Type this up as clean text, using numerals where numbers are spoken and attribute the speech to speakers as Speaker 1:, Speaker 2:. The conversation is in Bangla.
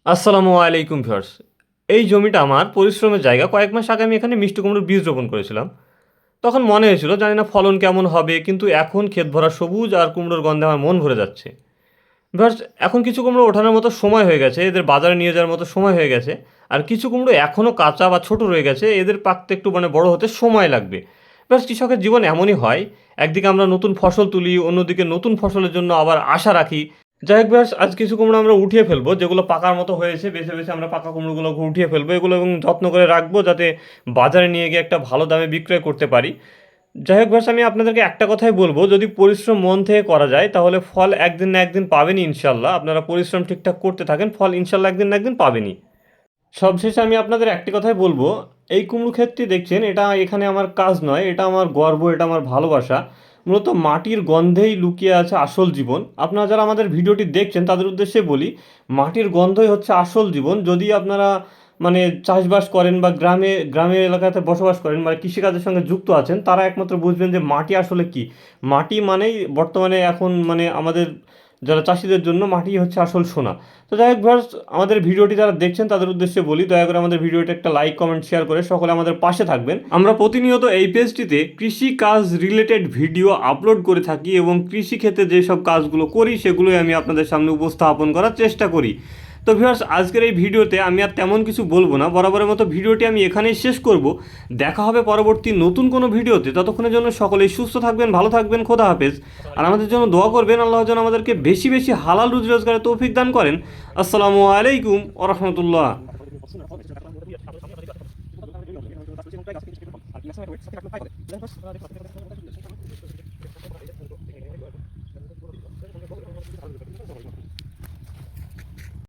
Speaker 1: আসসালামু আলাইকুম ভিউয়ার্স। এই জমিটা আমার পরিশ্রমের জায়গা। কয়েক মাস আগে আমি এখানে মিষ্টি কুমড়োর বীজ রোপণ করেছিলাম। তখন মনে হয়েছিল জানি না ফলন কেমন হবে, কিন্তু এখন ক্ষেত ভরা সবুজ আর কুমড়োর গন্ধে আমার মন ভরে যাচ্ছে। ভিউয়ার্স, এখন কিছু কুমড়ো ওঠানোর মতো সময় হয়ে গেছে, এদের বাজারে নিয়ে যাওয়ার মতো সময় হয়ে গেছে। আর কিছু কুমড়ো এখনও কাঁচা বা ছোট রয়ে গেছে, এদের পাকতে একটু বড় হতে সময় লাগবে। ভিউয়ার্স, কৃষকের জীবন এমনই হয়। একদিকে আমরা নতুন ফসল তুলি, অন্যদিকে নতুন ফসলের জন্য আবার আশা রাখি। যাই হোক ভিউয়ার্স, আজ কিছু কুমড়ো আমরা উঠিয়ে ফেলবো, যেগুলো পাকার মতো হয়েছে বেছে বেছে আমরা পাকা কুমড়োগুলোকে উঠিয়ে ফেলবো এগুলো, এবং যত্ন করে রাখবো যাতে বাজারে নিয়ে গিয়ে একটা ভালো দামে বিক্রয় করতে পারি। যাই হোক ভিউয়ার্স, আমি আপনাদেরকে একটা কথাই বলবো, যদি পরিশ্রম মন থেকে করা যায় তাহলে ফল একদিন না একদিন পাবেনই ইনশাল্লাহ। আপনারা পরিশ্রম ঠিকঠাক করতে থাকেন, ফল ইনশাল্লাহ একদিন না একদিন পাবেনই। সবশেষে আমি আপনাদের একটি কথাই বলবো, এই কুমড়ো ক্ষেতটি দেখছেন, এটা এখানে আমার কাজ নয়, এটা আমার গর্ব, এটা আমার ভালোবাসা। মূলত মাটির গন্ধেই লুকিয়ে আছে আসল জীবন। আপনারা যারা আমাদের ভিডিওটি দেখছেন তাদের উদ্দেশ্যে বলি, মাটির গন্ধই হচ্ছে আসল জীবন। যদি আপনারা চাষবাস করেন বা গ্রামে গ্রামে এলাকাতে বসবাস করেন বা কৃষিকাজের সঙ্গে যুক্ত আছেন, তারা একমাত্র বুঝবেন যে মাটি আসলে কি। মাটি মানেই বর্তমানে এখন আমাদের যারা চাষিদের জন্য মাটি হচ্ছে আসল সোনা। তো যাই হোক ভিউয়ার্স, আমাদের ভিডিওটি যারা দেখছেন তাদের উদ্দেশ্যে বলি, দয়া করে আমাদের ভিডিওটি একটা লাইক কমেন্ট শেয়ার করে সকলে আমাদের পাশে থাকবেন। আমরা প্রতিনিয়ত এই পেজটিতে কৃষি কাজ রিলেটেড ভিডিও আপলোড করে থাকি এবং কৃষি ক্ষেত্রে যেসব কাজগুলো করি সেগুলোই আমি আপনাদের সামনে উপস্থাপন করার চেষ্টা করি। তো ভিউয়ার্স, আজকের এই ভিডিওতে আমি আর তেমন কিছু বলবো না, বরাবরের মতো ভিডিওটি আমি এখানেই শেষ করব। দেখা হবে পরবর্তী নতুন কোনো ভিডিওতে। ততক্ষণের জন্য সকলেই সুস্থ থাকবেন, ভালো থাকবেন, খোদা হাফেজ। আর আমাদের জন্য দোয়া করবেন, আল্লাহ যেন আমাদেরকে বেশি বেশি হালাল রুজি রোজগারের তৌফিক দান করেন। আসসালামু আলাইকুম ওয়া রাহমাতুল্লাহ।